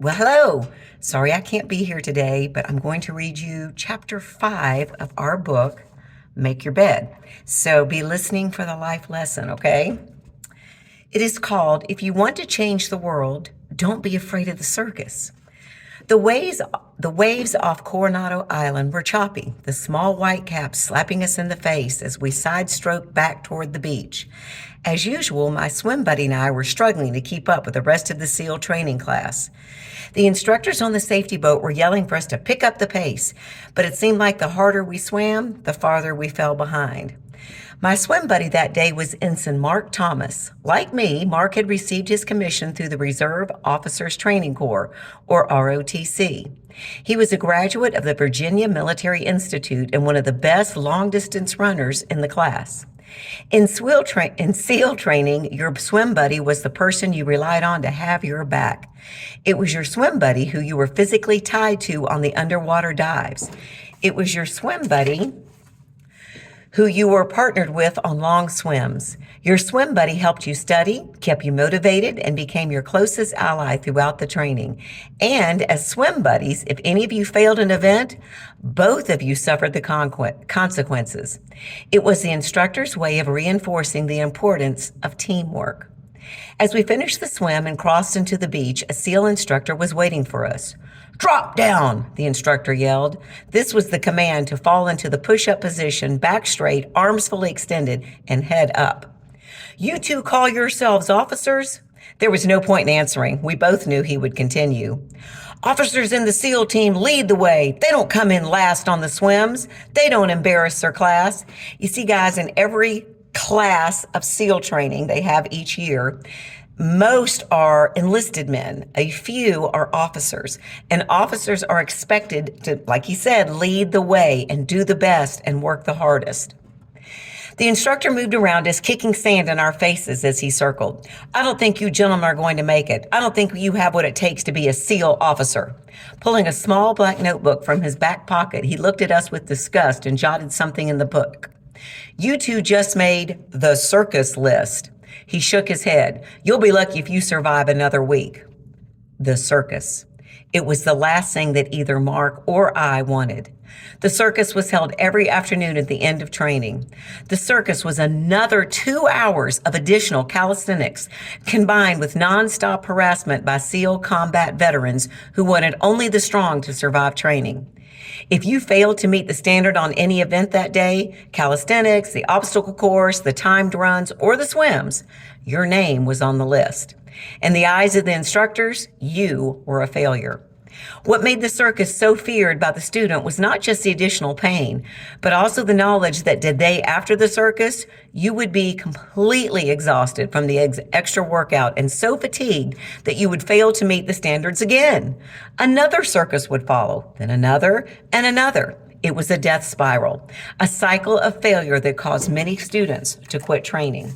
Well, hello. Sorry I can't be here today, but I'm going to read you chapter 5 of our book, Make Your Bed. So be listening for the life lesson, okay? It is called, If You Want to Change the World, Don't Be Afraid of the Circus. The waves, the waves off Coronado Island were choppy, the small white caps slapping us in the face as we side-stroked back toward the beach. As usual, my swim buddy and I were struggling to keep up with the rest of the SEAL training class. The instructors on the safety boat were yelling for us to pick up the pace, but it seemed like the harder we swam, the farther we fell behind. My swim buddy that day was Ensign Mark Thomas. Like me, Mark had received his commission through the Reserve Officers Training Corps, or ROTC. He was a graduate of the Virginia Military Institute and one of the best long-distance runners in the class. In SEAL training, your swim buddy was the person you relied on to have your back. It was your swim buddy who you were physically tied to on the underwater dives. It was your swim buddy who you were partnered with on long swims. Your swim buddy helped you study, kept you motivated, and became your closest ally throughout the training. And as swim buddies, if any of you failed an event, both of you suffered the consequences. It was the instructor's way of reinforcing the importance of teamwork. As we finished the swim and crossed into the beach, a SEAL instructor was waiting for us. "Drop down," the instructor yelled. This was the command to fall into the push-up position, back straight, arms fully extended, and head up. "You two call yourselves officers?" There was no point in answering. We both knew he would continue. "Officers in the SEAL team lead the way. They don't come in last on the swims. They don't embarrass their class." You see, guys, in every class of SEAL training they have each year, most are enlisted men. A few are officers. And officers are expected to, like he said, lead the way and do the best and work the hardest. The instructor moved around us, kicking sand in our faces as he circled. "I don't think you gentlemen are going to make it. I don't think you have what it takes to be a SEAL officer." Pulling a small black notebook from his back pocket, he looked at us with disgust and jotted something in the book. "You two just made the circus list." He shook his head. "You'll be lucky if you survive another week." The circus. It was the last thing that either Mark or I wanted. The circus was held every afternoon at the end of training. The circus was another 2 hours of additional calisthenics, combined with nonstop harassment by SEAL combat veterans who wanted only the strong to survive training. If you failed to meet the standard on any event that day, calisthenics, the obstacle course, the timed runs, or the swims, your name was on the list. In the eyes of the instructors, you were a failure. What made the circus so feared by the student was not just the additional pain, but also the knowledge that the day after the circus, you would be completely exhausted from the extra workout and so fatigued that you would fail to meet the standards again. Another circus would follow, then another and another. It was a death spiral, a cycle of failure that caused many students to quit training.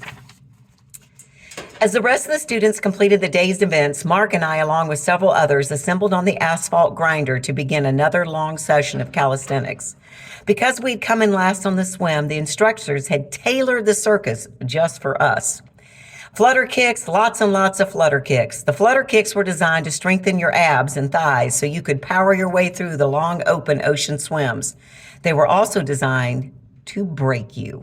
As the rest of the students completed the day's events, Mark and I, along with several others, assembled on the asphalt grinder to begin another long session of calisthenics. Because we'd come in last on the swim, the instructors had tailored the circus just for us. Flutter kicks, lots and lots of flutter kicks. The flutter kicks were designed to strengthen your abs and thighs so you could power your way through the long open ocean swims. They were also designed to break you.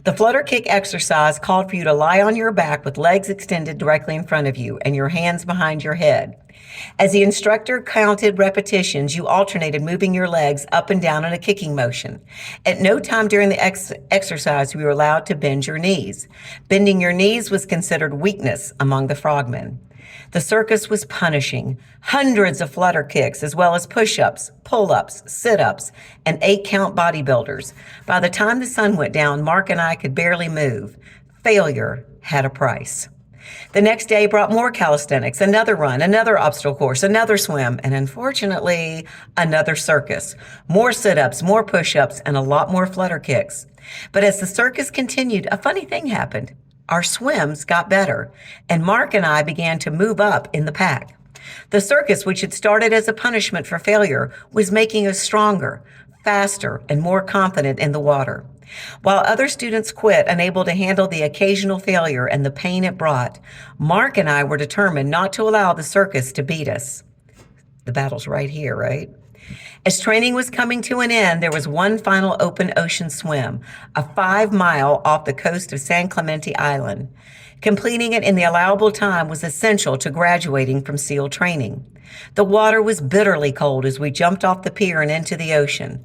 The flutter kick exercise called for you to lie on your back with legs extended directly in front of you and your hands behind your head. As the instructor counted repetitions, you alternated moving your legs up and down in a kicking motion. At no time during the exercise were you allowed to bend your knees. Bending your knees was considered weakness among the frogmen. The circus was punishing. Hundreds of flutter kicks, as well as push-ups, pull-ups, sit-ups, and 8-count bodybuilders. By the time the sun went down, Mark and I could barely move. Failure had a price. The next day brought more calisthenics, another run, another obstacle course, another swim, and unfortunately, another circus. More sit-ups, more push-ups, and a lot more flutter kicks. But as the circus continued, a funny thing happened. Our swims got better, and Mark and I began to move up in the pack. The circus, which had started as a punishment for failure, was making us stronger, faster, and more confident in the water. While other students quit, unable to handle the occasional failure and the pain it brought, Mark and I were determined not to allow the circus to beat us. The battle's right here, right? As training was coming to an end, there was one final open ocean swim, a 5 mile off the coast of San Clemente Island. Completing it in the allowable time was essential to graduating from SEAL training. The water was bitterly cold as we jumped off the pier and into the ocean.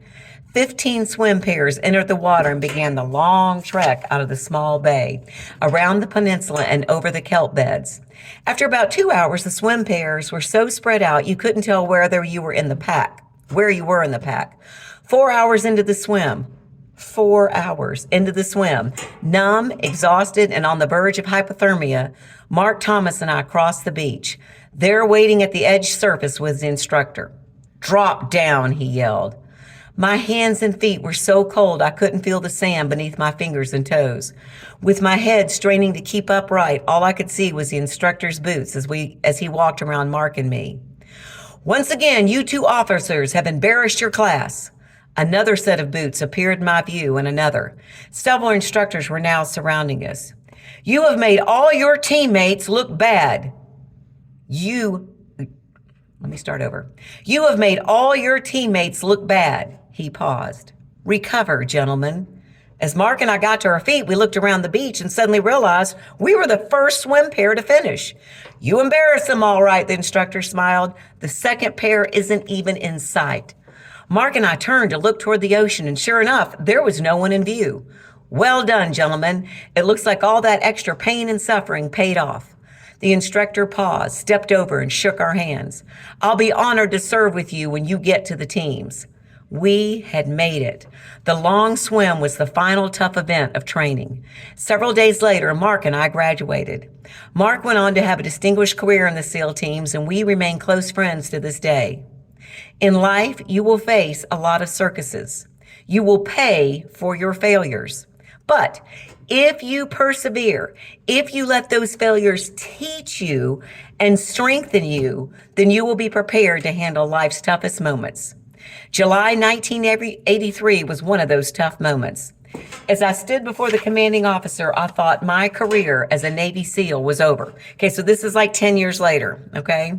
15 swim pairs entered the water and began the long trek out of the small bay, around the peninsula and over the kelp beds. After about 2 hours, the swim pairs were so spread out you couldn't tell where you were in the pack. 4 hours into the swim. 4 hours into the swim, numb, exhausted, and on the verge of hypothermia, Mark Thomas and I crossed the beach. There waiting at the edge surface was the instructor. "Drop down," he yelled. My hands and feet were so cold I couldn't feel the sand beneath my fingers and toes. With my head straining to keep upright, all I could see was the instructor's boots as he walked around Mark and me. "Once again, you two officers have embarrassed your class." Another set of boots appeared in my view, and another. Several instructors were now surrounding us. "You have made all your teammates look bad. Let me start over. You have made all your teammates look bad." He paused. "Recover, gentlemen." As Mark and I got to our feet, we looked around the beach and suddenly realized we were the first swim pair to finish. "You embarrassed them all right," the instructor smiled. "The second pair isn't even in sight." Mark and I turned to look toward the ocean, and sure enough, there was no one in view. "Well done, gentlemen. It looks like all that extra pain and suffering paid off." The instructor paused, stepped over, and shook our hands. "I'll be honored to serve with you when you get to the teams." We had made it. The long swim was the final tough event of training. Several days later, Mark and I graduated. Mark went on to have a distinguished career in the SEAL teams, and we remain close friends to this day. In life, you will face a lot of circuses. You will pay for your failures. But if you persevere, if you let those failures teach you and strengthen you, then you will be prepared to handle life's toughest moments. July 1983 was one of those tough moments. As I stood before the commanding officer, I thought my career as a Navy SEAL was over. Okay, so this is like 10 years later, okay?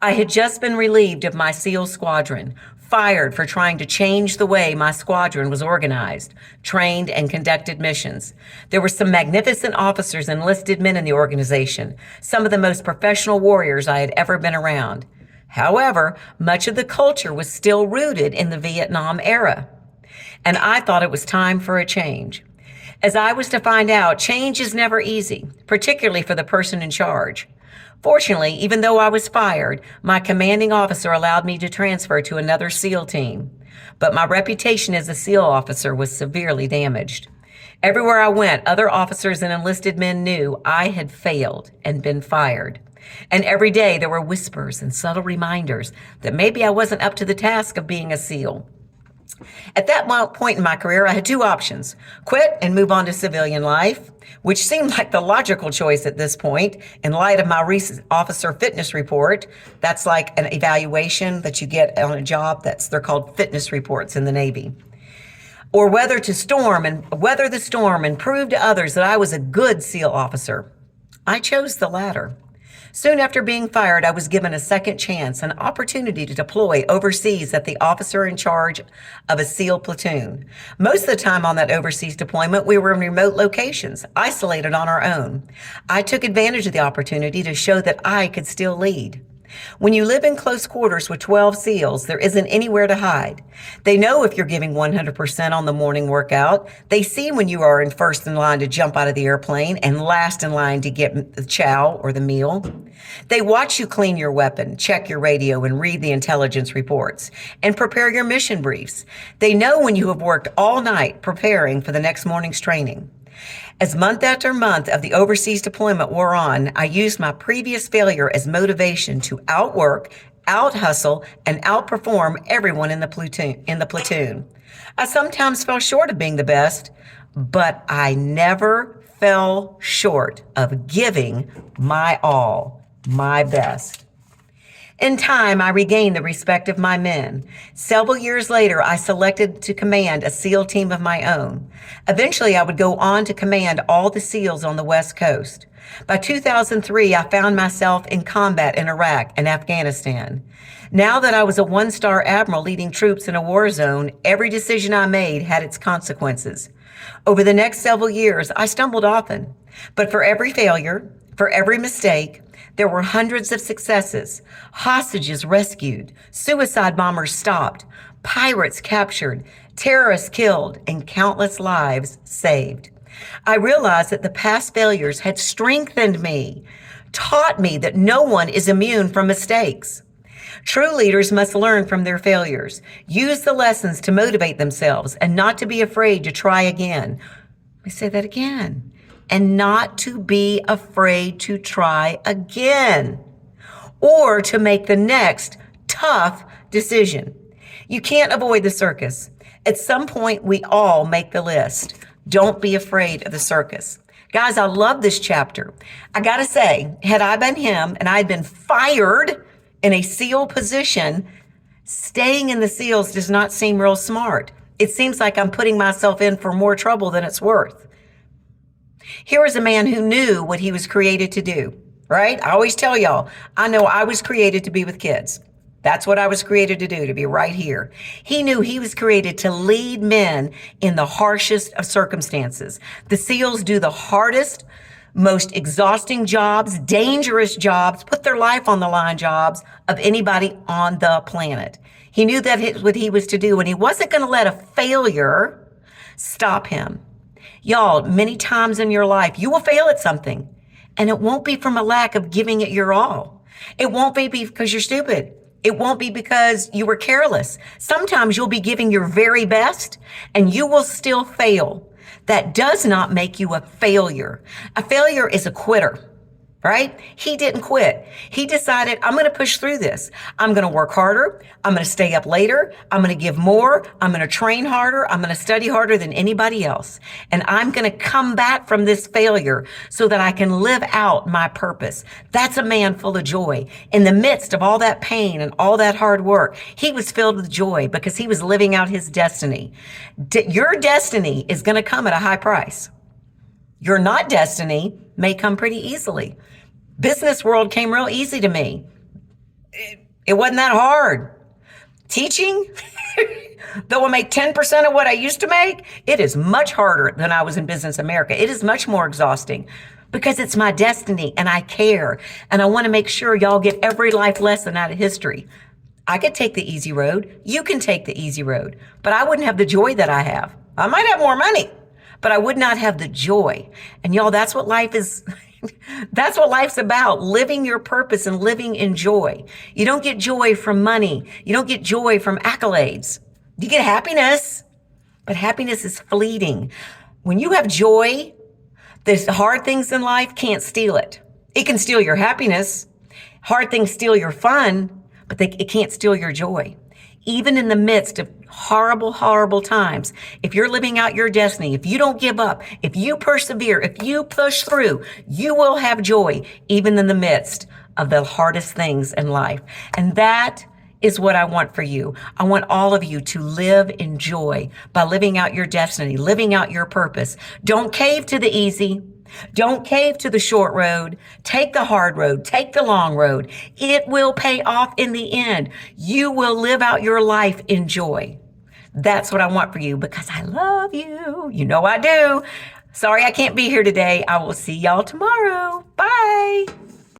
I had just been relieved of my SEAL squadron, fired for trying to change the way my squadron was organized, trained, and conducted missions. There were some magnificent officers and enlisted men in the organization, some of the most professional warriors I had ever been around. However, much of the culture was still rooted in the Vietnam era, and I thought it was time for a change. As I was to find out, change is never easy, particularly for the person in charge. Fortunately, even though I was fired, my commanding officer allowed me to transfer to another SEAL team. But my reputation as a SEAL officer was severely damaged. Everywhere I went, other officers and enlisted men knew I had failed and been fired. And every day there were whispers and subtle reminders that maybe I wasn't up to the task of being a SEAL. At that point in my career, I had two options: quit and move on to civilian life, which seemed like the logical choice at this point in light of my recent officer fitness report. That's like an evaluation that you get on a job. They're called fitness reports in the Navy. Or weather the storm and prove to others that I was a good SEAL officer. I chose the latter. Soon after being fired, I was given a second chance, an opportunity to deploy overseas as the officer in charge of a SEAL platoon. Most of the time on that overseas deployment, we were in remote locations, isolated on our own. I took advantage of the opportunity to show that I could still lead. When you live in close quarters with 12 SEALs, there isn't anywhere to hide. They know if you're giving 100% on the morning workout. They see when you are in first in line to jump out of the airplane and last in line to get the chow or the meal. They watch you clean your weapon, check your radio, and read the intelligence reports, and prepare your mission briefs. They know when you have worked all night preparing for the next morning's training. As month after month of the overseas deployment wore on, I used my previous failure as motivation to outwork, out-hustle, and outperform everyone in the platoon. I sometimes fell short of being the best, but I never fell short of giving my all, my best. In time, I regained the respect of my men. Several years later, I selected to command a SEAL team of my own. Eventually, I would go on to command all the SEALs on the West Coast. By 2003, I found myself in combat in Iraq and Afghanistan. Now that I was a one-star admiral leading troops in a war zone, every decision I made had its consequences. Over the next several years, I stumbled often, but for every failure, for every mistake, there were hundreds of successes, hostages rescued, suicide bombers stopped, pirates captured, terrorists killed, and countless lives saved. I realized that the past failures had strengthened me, taught me that no one is immune from mistakes. True leaders must learn from their failures, use the lessons to motivate themselves, and not to be afraid to try again. Let me say that again. And not to be afraid to try again or to make the next tough decision. You can't avoid the circus. At some point, we all make the list. Don't be afraid of the circus. Guys, I love this chapter. I got to say, had I been him and I'd been fired in a SEAL position, staying in the SEALs does not seem real smart. It seems like I'm putting myself in for more trouble than it's worth. Here is a man who knew what he was created to do, right? I always tell y'all, I know I was created to be with kids. That's what I was created to do, to be right here. He knew he was created to lead men in the harshest of circumstances. The SEALs do the hardest, most exhausting jobs, dangerous jobs, put their life on the line jobs of anybody on the planet. He knew that what he was to do, and he wasn't going to let a failure stop him. Y'all, many times in your life, you will fail at something, and it won't be from a lack of giving it your all. It won't be because you're stupid. It won't be because you were careless. Sometimes you'll be giving your very best, and you will still fail. That does not make you a failure. A failure is a quitter. Right? He didn't quit. He decided, I'm going to push through this. I'm going to work harder. I'm going to stay up later. I'm going to give more. I'm going to train harder. I'm going to study harder than anybody else. And I'm going to come back from this failure so that I can live out my purpose. That's a man full of joy. In the midst of all that pain and all that hard work, he was filled with joy because he was living out his destiny. Your destiny is going to come at a high price. Your not destiny may come pretty easily. Business world came real easy to me. It wasn't that hard. Teaching, though I make 10% of what I used to make, it is much harder than I was in Business America. It is much more exhausting because it's my destiny and I care. And I want to make sure y'all get every life lesson out of history. I could take the easy road. You can take the easy road, but I wouldn't have the joy that I have. I might have more money, but I would not have the joy. And y'all, that's what life is. That's what life's about, living your purpose and living in joy. You don't get joy from money. You don't get joy from accolades. You get happiness, but happiness is fleeting. When you have joy, the hard things in life can't steal it. It can steal your happiness. Hard things steal your fun, but it can't steal your joy. Even in the midst of horrible, horrible times, if you're living out your destiny, if you don't give up, if you persevere, if you push through, you will have joy, even in the midst of the hardest things in life. And that is what I want for you. I want all of you to live in joy by living out your destiny, living out your purpose. Don't cave to the easy. Don't cave to the short road. Take the hard road. Take the long road. It will pay off in the end. You will live out your life in joy. That's what I want for you because I love you. You know I do. Sorry I can't be here today. I will see y'all tomorrow. Bye.